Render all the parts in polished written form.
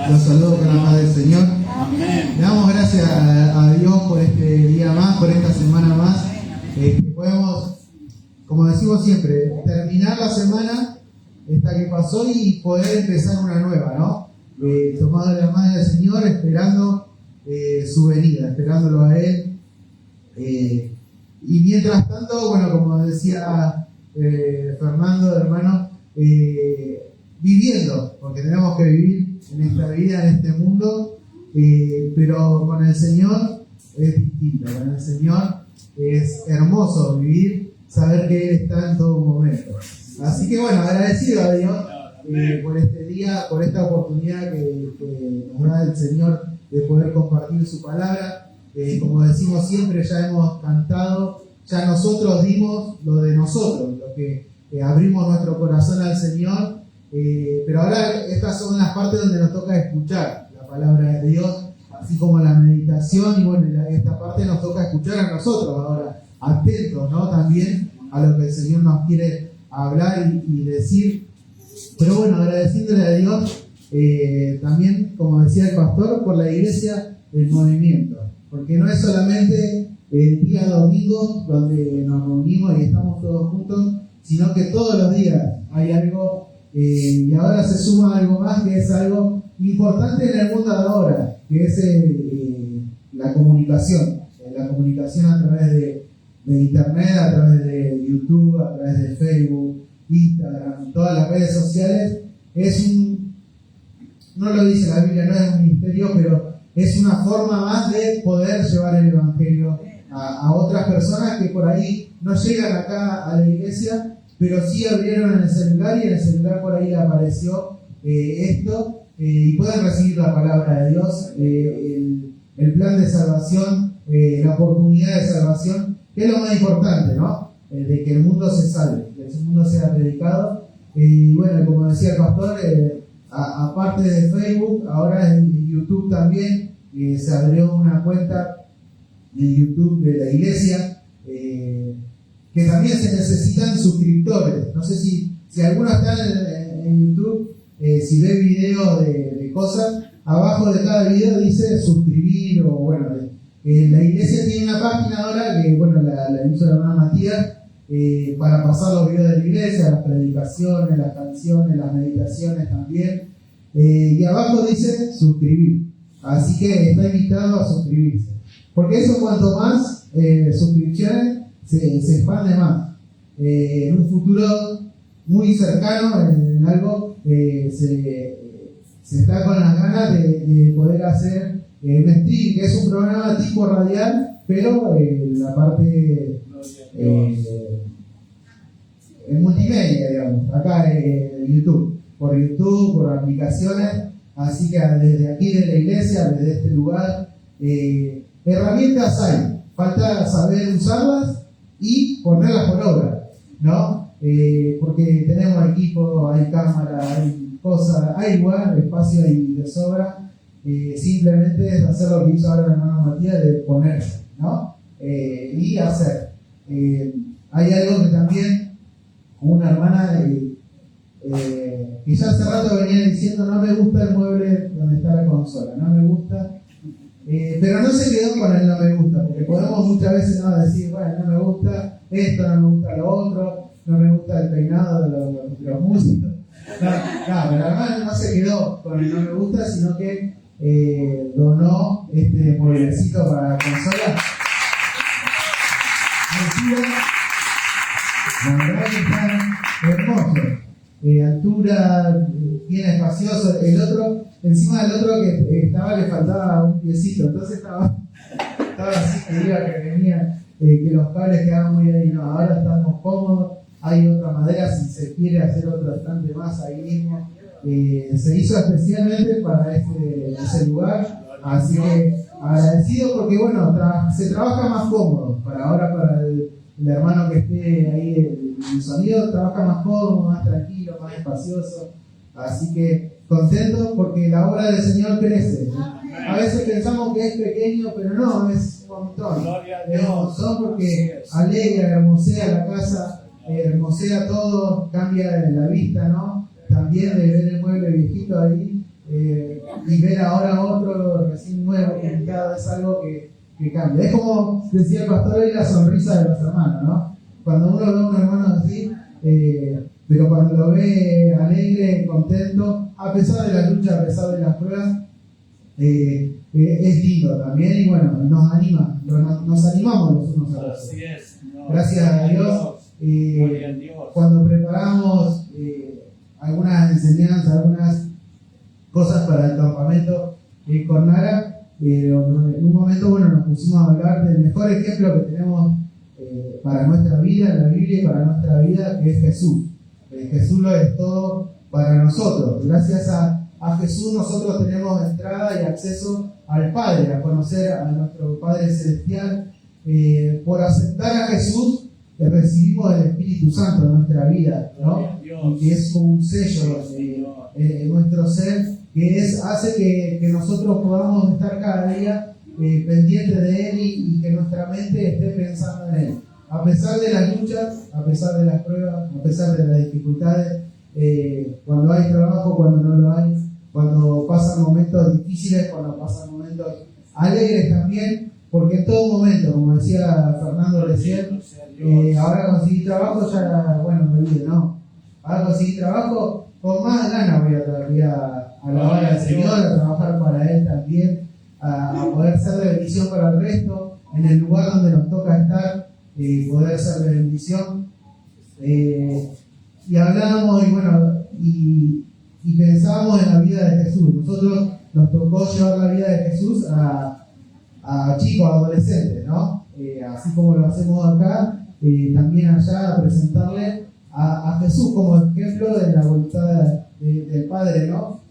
Los saludo con la paz del Señor. Le damos gracias a Dios por este día más, por esta semana más. Que podemos, como decimos siempre, terminar la semana esta que pasó y poder empezar una nueva, ¿no? Tomado de la mano del Señor, esperando su venida, esperándolo a Él. Y mientras tanto, bueno, como decía Fernando, hermano, viviendo, porque tenemos que vivir en esta vida, en este mundo, pero con el Señor es distinto, con el Señor es hermoso vivir, saber que Él está en todo momento. Así que bueno, agradecido a Dios por este día, por esta oportunidad que nos da el Señor de poder compartir su palabra. Como decimos siempre, ya hemos cantado, ya nosotros dimos lo de nosotros, lo que abrimos nuestro corazón al Señor, pero ahora estas son las partes donde nos toca escuchar la palabra de Dios, así como la meditación, y bueno, esta parte nos toca escuchar a nosotros ahora, atentos, ¿no? También a lo que el Señor nos quiere hablar y decir. Pero bueno, agradeciéndole a Dios, también, como decía el pastor, por la iglesia, el movimiento. Porque no es solamente el día domingo donde nos reunimos y estamos todos juntos, sino que todos los días hay algo, y ahora se suma algo más, que es algo importante en el mundo de ahora, que es la comunicación a través de internet, a través de YouTube, a través de Facebook, Instagram, todas las redes sociales. No lo dice la Biblia, no es un misterio, pero es una forma más de poder llevar el Evangelio a otras personas que por ahí no llegan acá a la iglesia, pero sí abrieron el celular y en el celular por ahí le apareció esto, y pueden recibir la palabra de Dios, el plan de salvación, la oportunidad de salvación, que es lo más importante, ¿no? De que el mundo se salve, que el mundo sea predicado. Y bueno, como decía el pastor, aparte de Facebook, ahora en YouTube también se abrió una cuenta en YouTube de la iglesia, que también se necesitan suscriptores. No sé si alguno está en YouTube, si ve videos de cosas, abajo de cada video dice suscribir, o bueno, la iglesia tiene una página ahora que, bueno, la hizo la hermana Matías, para pasar los videos de la iglesia, las predicaciones, las canciones, las meditaciones también, y abajo dice suscribir. Así que está invitado a suscribirse, porque eso, cuanto más suscripciones, se expande más. En un futuro muy cercano, en algo, se está con las ganas de poder hacer un stream, que es un programa tipo radial, pero la parte en multimedia, digamos, acá en YouTube, por aplicaciones. Así que desde aquí de la iglesia, desde este lugar, herramientas hay, falta saber usarlas y ponerlas por obra, ¿no? Porque tenemos equipo, hay cámara, hay cosas, hay lugar, espacio y de sobra. Simplemente es hacer lo que hizo ahora el hermano Matías, de ponerse, ¿no? Y hacer. Hay algo que también, una hermana que ya hace rato venía diciendo: no me gusta el mueble donde está la consola, no me gusta. Pero no se quedó con el no me gusta, porque podemos muchas veces decir: bueno, no me gusta esto, no me gusta lo otro, no me gusta el peinado de los músicos. No, pero además no se quedó con el no me gusta, sino que donó este mueblecito para la consola. La verdad que está hermoso. Altura, bien espacioso. El otro, encima del otro que estaba, le faltaba un piecito, entonces estaba así, que iba, que venía, que los cables quedaban muy ahí. No, ahora estamos cómodos. Hay otra madera, si se quiere hacer otro estante más ahí mismo. Se hizo especialmente para ese lugar, así que agradecido, porque bueno, se trabaja más cómodo. Para el hermano que esté ahí, el sonido trabaja más cómodo, más tranquilo, más espacioso. Así que contento, porque la obra del Señor crece. A veces pensamos que es pequeño, pero no, es un montón. Es un montón, porque alegra, hermosea la casa, hermosea todo, cambia la vista, ¿no? También de ver el mueble viejito ahí, y ver ahora otro recién nuevo, pintado, es algo que cambia. Es como decía el pastor hoy, la sonrisa de los hermanos, ¿no? Cuando uno ve a un hermano así, pero cuando lo ve alegre, contento, a pesar de la lucha, a pesar de las pruebas, es lindo también y bueno, nos anima, nos animamos los unos a los otros. Gracias a Dios. Cuando preparamos algunas enseñanzas, algunas cosas para el campamento con Nara, en un momento bueno, nos pusimos a hablar del mejor ejemplo que tenemos para nuestra vida, en la Biblia y para nuestra vida, que es Jesús. Jesús lo es todo para nosotros. Gracias a Jesús nosotros tenemos entrada y acceso al Padre, a conocer a nuestro Padre Celestial. Por aceptar a Jesús recibimos el Espíritu Santo en nuestra vida, ¿no? Y que es como un sello en nuestro ser, que hace que nosotros podamos estar cada día pendientes de Él y que nuestra mente esté pensando en Él. A pesar de las luchas, a pesar de las pruebas, a pesar de las dificultades, cuando hay trabajo, cuando no lo hay, cuando pasan momentos difíciles, cuando pasan momentos alegres también, porque en todo momento, como decía Fernando recién, ahora conseguí trabajo, ya, bueno, me olvidé, no. Ahora conseguí trabajo, con más ganas voy a alabar al Señor, a trabajar para Él también, a poder ser de bendición para el resto, en el lugar donde nos toca estar, poder ser de bendición. Y hablábamos y pensábamos en la vida de Jesús. Nosotros nos tocó llevar la vida de Jesús a chicos, adolescentes, ¿no? Así como lo hacemos acá, también allá a presentarle a Jesús como ejemplo de la voluntad del Padre, ¿no?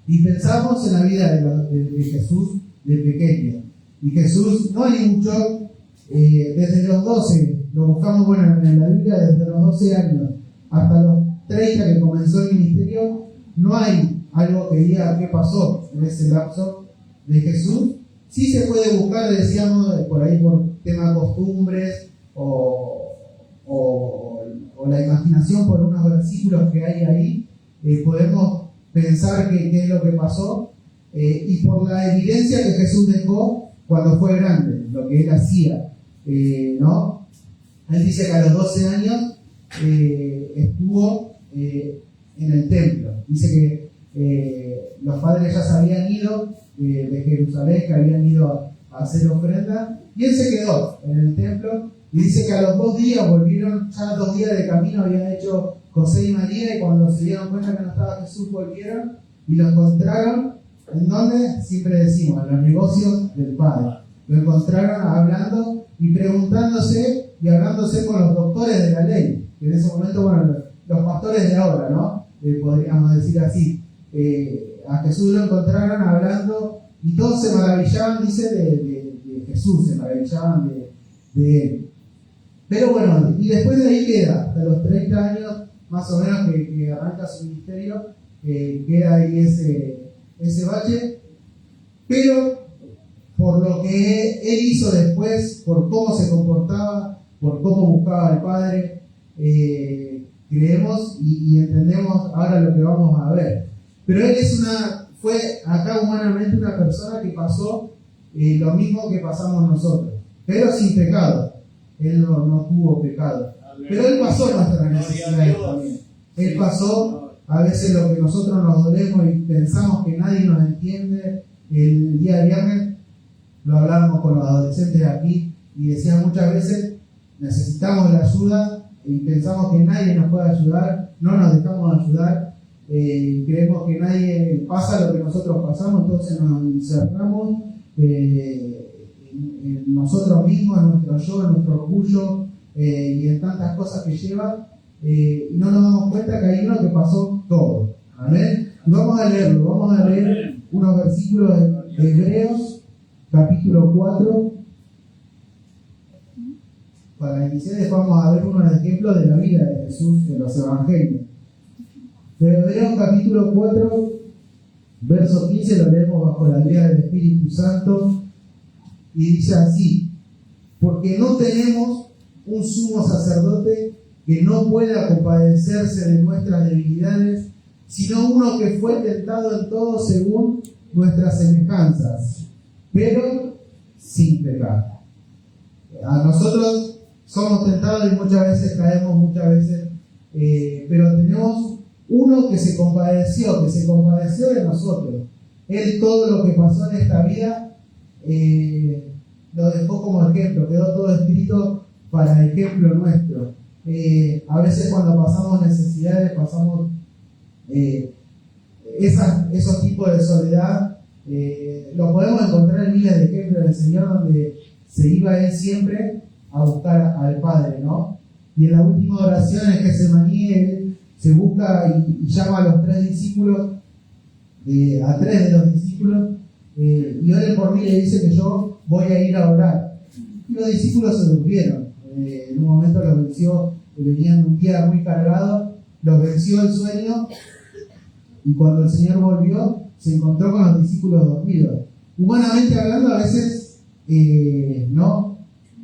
Y pensamos en la vida de Jesús de pequeño. Y Jesús no hay mucho, desde los 12, lo buscamos bueno en la Biblia, desde los 12 años hasta los 30 que comenzó el ministerio, no hay algo que diga qué pasó en ese lapso de Jesús. Sí se puede buscar, decíamos, por ahí por tema de costumbres o la imaginación por unos versículos que hay ahí, podemos pensar qué es lo que pasó, y por la evidencia que Jesús dejó cuando fue grande, lo que él hacía, ¿no? Él dice que a los 12 años estuvo en el templo. Dice que los padres ya se habían ido de Jerusalén, que habían ido a hacer ofrenda, y él se quedó en el templo, y dice que a los 2 días volvieron, ya 2 días de camino habían hecho José y María, y cuando se dieron cuenta que no estaba Jesús, volvieron y lo encontraron, ¿en dónde? Siempre decimos, en los negocios del Padre. Lo encontraron hablando y preguntándose y hablándose con los doctores de la ley, que en ese momento, bueno, los pastores de ahora, ¿no? Podríamos decir así. A Jesús lo encontraron hablando y todos se maravillaban, dice, de Jesús, se maravillaban de él. Pero bueno, y después de ahí queda, hasta los 30 años más o menos que arranca su ministerio, queda ahí ese bache, pero por lo que él hizo después, por cómo se comportaba, por cómo buscaba al Padre, creemos y entendemos ahora lo que vamos a ver. Pero él fue acá humanamente una persona que pasó lo mismo que pasamos nosotros, pero sin pecado. Él no tuvo pecado. Pero él pasó nuestras necesidades también. Él pasó a veces lo que nosotros nos dolemos y pensamos que nadie nos entiende. El día viernes lo hablábamos con los adolescentes aquí y decían muchas veces necesitamos la ayuda y pensamos que nadie nos puede ayudar, no nos dejamos ayudar, creemos que nadie pasa lo que nosotros pasamos, entonces nos encerramos en nosotros mismos, en nuestro yo, en nuestro orgullo y en tantas cosas que lleva, y no nos damos cuenta que hay uno que pasó todo. ¿Amén? Y vamos a leer unos versículos de Hebreos, capítulo 4. Para iniciar, después vamos a ver unos ejemplos de la vida de Jesús en los evangelios. De Hebreos, capítulo 4, verso 15, lo leemos bajo la guía del Espíritu Santo. Y dice así: porque no tenemos un sumo sacerdote que no pueda compadecerse de nuestras debilidades, sino uno que fue tentado en todo según nuestras semejanzas, pero sin pecar. A nosotros somos tentados y muchas veces caemos, pero tenemos uno que se compadeció de nosotros. Él todo lo que pasó en esta vida lo dejó como ejemplo, quedó todo escrito para ejemplo nuestro. A veces cuando pasamos necesidades, pasamos esos tipos de soledad, lo podemos encontrar en miles de ejemplos del Señor donde se iba Él siempre a buscar al Padre, ¿no? Y en la última oración en Getsemaní Él se busca y llama a los 3 discípulos, a 3 de los discípulos, y oren por mí, le dice que yo voy a ir a orar. Y los discípulos se durmieron. En un momento los venció, venían un día muy cargado, los venció el sueño, y cuando el Señor volvió, se encontró con los discípulos dormidos. Humanamente hablando, a veces, no,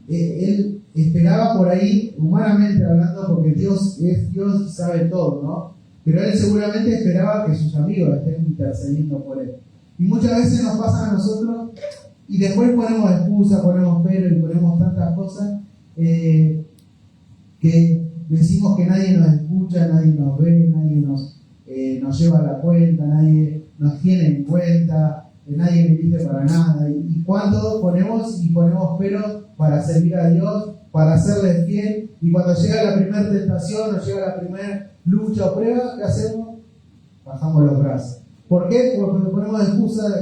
Él esperaba por ahí, humanamente hablando, porque Dios es Dios y sabe todo, ¿no? Pero Él seguramente esperaba que sus amigos estén intercediendo por Él. Y muchas veces nos pasa a nosotros, y después ponemos excusas, ponemos pero y ponemos tantas cosas, que decimos que nadie nos escucha, nadie nos ve, nadie nos lleva a la cuenta, nadie nos tiene en cuenta, nadie me dice para nada. Y cuando ponemos pero para servir a Dios, para serle fiel, y cuando llega la primera tentación o llega la primera lucha o prueba, ¿qué hacemos? Bajamos los brazos. ¿Por qué? Porque ponemos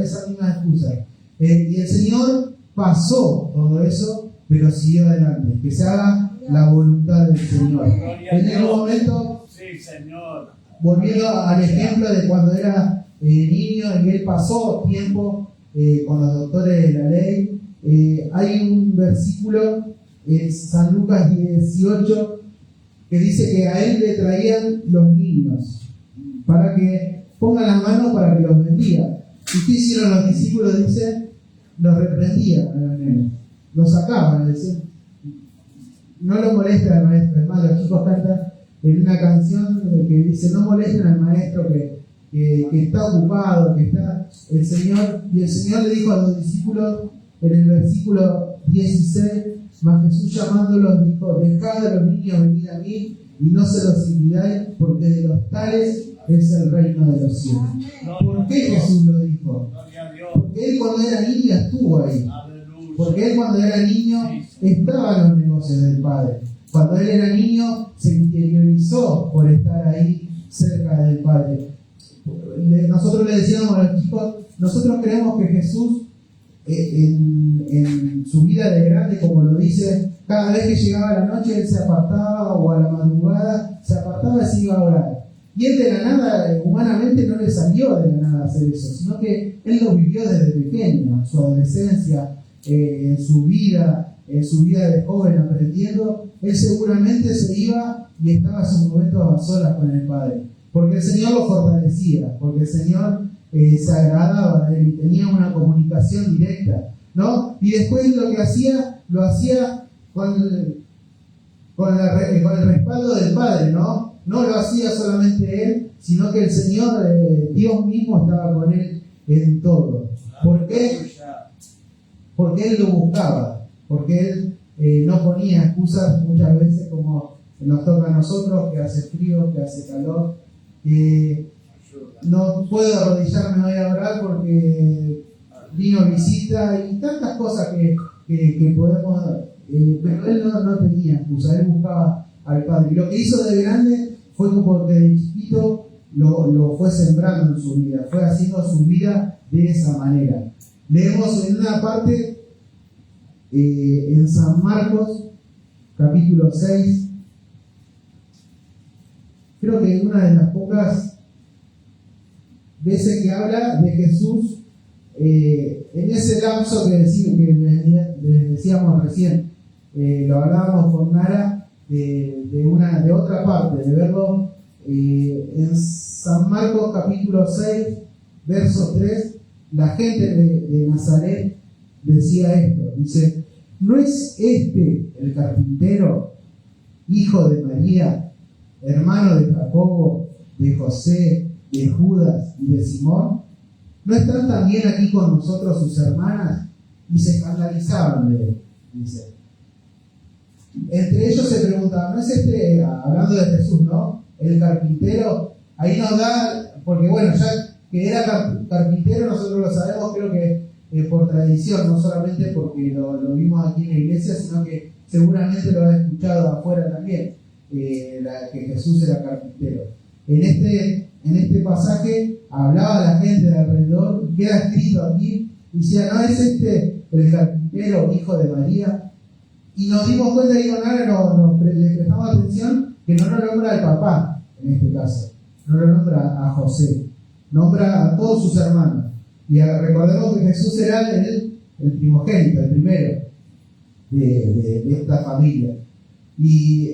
esa misma excusa. Y el Señor pasó todo eso, pero siguió adelante. Que se haga la voluntad del Señor. En un momento, sí, Señor. Volviendo al ejemplo de cuando era niño y él pasó tiempo con los doctores de la ley, hay un versículo en San Lucas 18 que dice que a él le traían los niños para que pongan las manos para que los bendiga. ¿Y qué hicieron los discípulos? Dice, los reprendían a los nenes, los sacaban, decían, no lo molesten al maestro. Además, los chicos cantan en una canción que dice, no molesten al maestro que está ocupado, que está el Señor. Y el Señor le dijo a los discípulos en el versículo 16, mas Jesús llamándolos dijo, dejad a los niños venir a mí y no se los impidáis, porque de los tales es el reino de los cielos. ¿Por qué Jesús lo dijo? Porque Él cuando era niño estuvo ahí. Porque Él cuando era niño estaba en los negocios del Padre. Cuando Él era niño se interiorizó por estar ahí cerca del Padre. Nosotros le decíamos a los chicos, nosotros creemos que Jesús en su vida de grande, como lo dice, cada vez que llegaba la noche Él se apartaba, o a la madrugada se apartaba y se iba a orar. Y Él de la nada, humanamente no le salió de la nada hacer eso, sino que Él lo vivió desde pequeño, en su adolescencia, en su vida de joven aprendiendo. Él seguramente se iba y estaba en sus momentos a solas con el Padre, porque el Señor lo fortalecía, porque el Señor se agradaba de Él y tenía una comunicación directa, ¿no? Y después lo que hacía, lo hacía con el respaldo del Padre, ¿no? No lo hacía solamente Él, sino que el Señor, Dios mismo, estaba con Él en todo. ¿Por qué? Porque Él lo buscaba, porque Él no ponía excusas muchas veces como nos toca a nosotros, que hace frío, que hace calor, no puedo arrodillarme hoy a orar porque vino visita y tantas cosas que podemos, pero Él no tenía excusa, Él buscaba al Padre. Y lo que hizo de grande fue como que de chiquito lo fue sembrando en su vida, fue haciendo su vida de esa manera. Leemos en una parte en San Marcos, capítulo 6, creo que una de las pocas veces que habla de Jesús en ese lapso que les decíamos recién, lo hablábamos con Nara de otra parte, de verlo en San Marcos capítulo 6, verso 3, la gente de Nazaret decía esto, dice, ¿no es este el carpintero, hijo de María, hermano de Jacobo, de José, de Judas y de Simón? ¿No están también aquí con nosotros sus hermanas? Y se escandalizaban de él, dice. Entre ellos se preguntaban, ¿no es este, hablando de Jesús, ¿no? El carpintero? Ahí nos da, porque bueno, ya que era carpintero nosotros lo sabemos, creo que por tradición, no solamente porque lo vimos aquí en la iglesia, sino que seguramente lo han escuchado afuera también, que Jesús era carpintero. En este pasaje hablaba la gente de alrededor, y queda escrito aquí, decía, ¿no es este el carpintero, hijo de María? Y nos dimos cuenta y con Ana le prestamos atención que no lo nombra al papá, en este caso, no lo nombra a José, nombra a todos sus hermanos. Y recordemos que Jesús era el primogénito, el primero de esta familia. Y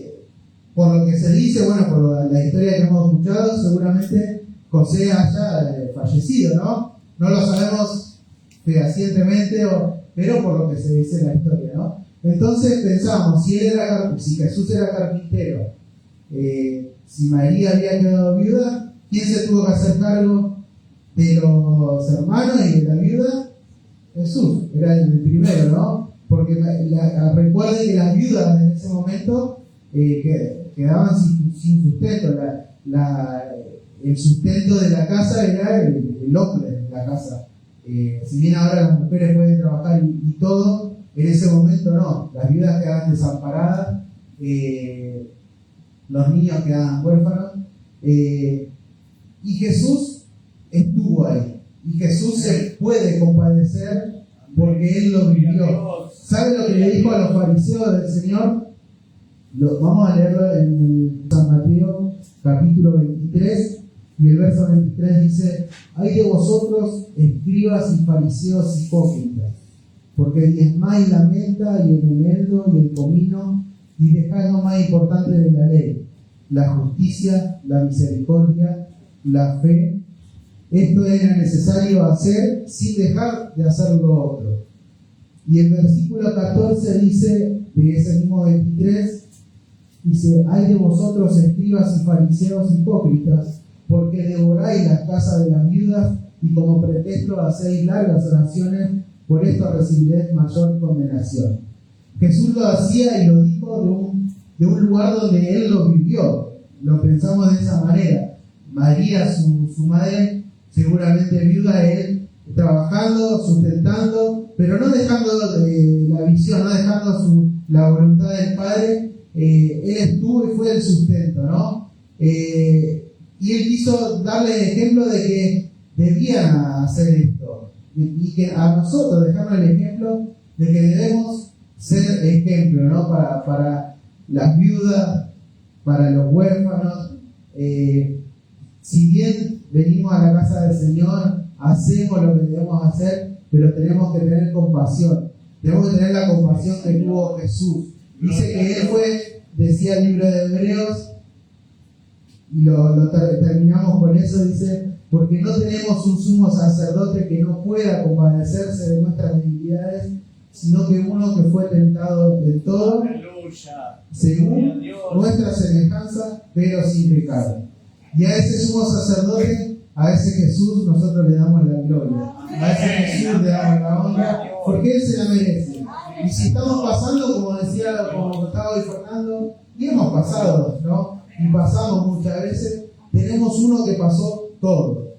por lo que se dice, bueno, por la historia que hemos escuchado, seguramente José haya fallecido, ¿no? No lo sabemos fehacientemente, pero por lo que se dice en la historia, ¿no? Entonces pensamos, si Jesús era carpintero, si María había quedado viuda, ¿quién se tuvo que hacer cargo de los hermanos y de la viuda? Jesús, era el primero, ¿no? Porque recuerden que las viudas en ese momento quedaban sin sustento. El sustento de la casa era el hombre de la casa. Si bien ahora las mujeres pueden trabajar y todo, en ese momento no. Las viudas quedaban desamparadas, los niños quedaban huérfanos, y Jesús estuvo ahí. Y Jesús se puede compadecer porque Él lo vivió. ¿Sabe lo que le dijo a los fariseos del Señor? Vamos a leerlo en San Mateo capítulo 23 y el verso 23 dice: «Ay de vosotros, escribas y fariseos hipócritas, porque diezmáis la menta y el eneldo y el comino y dejáis lo más importante de la ley, la justicia, la misericordia, la fe. Esto era necesario hacer sin dejar de hacer lo otro». Y el versículo 14 dice, de ese mismo 23, dice: «Ay de vosotros, escribas y fariseos hipócritas, porque devoráis las casas de las viudas y como pretexto hacéis largas oraciones, por esto recibiréis mayor condenación». Jesús lo hacía y lo dijo de un lugar donde Él lo vivió. Lo pensamos de esa manera. María, su madre, seguramente viuda, Él trabajando, sustentando, pero no dejando la visión, no dejando la voluntad del Padre. Él estuvo y fue el sustento, ¿no? Y Él quiso darle el ejemplo de que debían hacer esto, y que a nosotros dejarnos el ejemplo de que debemos ser ejemplo, ¿no? Para las viudas, para los huérfanos. Si bien venimos a la casa del Señor, hacemos lo que debemos hacer, pero tenemos que tener compasión. Tenemos que tener la compasión que tuvo Jesús. Dice que Él fue, decía el libro de Hebreos, y lo terminamos con eso, dice: «Porque no tenemos un sumo sacerdote que no pueda compadecerse de nuestras debilidades, sino que uno que fue tentado de todo, según nuestra semejanza, pero sin pecado». Y a ese sumo sacerdote, a ese Jesús, nosotros le damos la gloria. A ese Jesús le damos la honra, porque Él se la merece. Y si estamos pasando, como estaba hoy Fernando, y hemos pasado, ¿no? Y pasamos muchas veces, tenemos uno que pasó todo.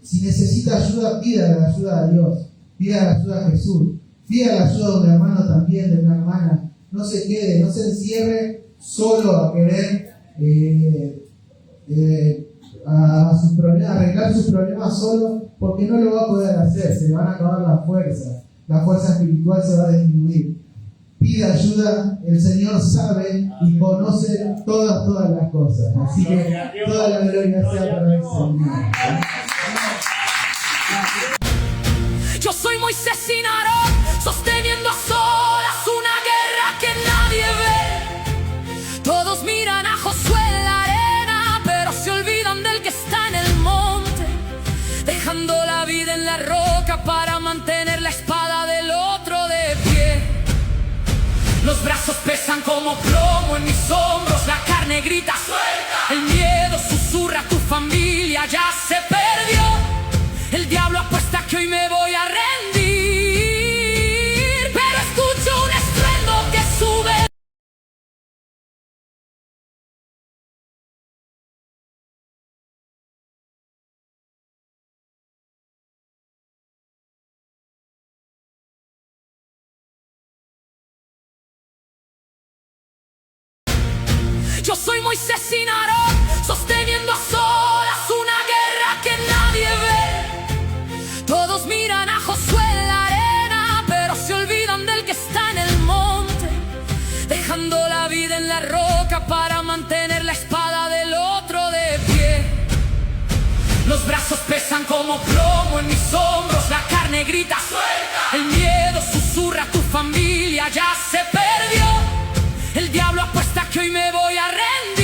Si necesita ayuda, pida la ayuda a Dios, pida la ayuda a Jesús, pida la ayuda de un hermano también, de una hermana. No se quede, no se encierre solo a querer arreglar sus problemas solo, porque no lo va a poder hacer, se le van a acabar la fuerza espiritual se va a disminuir. Pida ayuda, el Señor sabe y conoce todas las cosas, así que toda la gloria sea para el Señor. Yo soy Moisés sin Aarón, sosteniendo a solas una guerra que nadie ve. Todos miran a Josué en la arena, pero se olvidan del que está en el monte, dejando la vida en la roca para mantener la espada del otro de pie. Los brazos pesan como plomo en mis hombros, la carne grita suelta, el miedo susurra, tu familia ya se Moisés sin Aarón, sosteniendo a solas una guerra que nadie ve. Todos miran a Josué en la arena, pero se olvidan del que está en el monte, dejando la vida en la roca para mantener la espada del otro de pie. Los brazos pesan como plomo en mis hombros, la carne grita suelta, el miedo susurra, tu familia ya se perdió. El diablo apuesta que hoy me voy a rendir.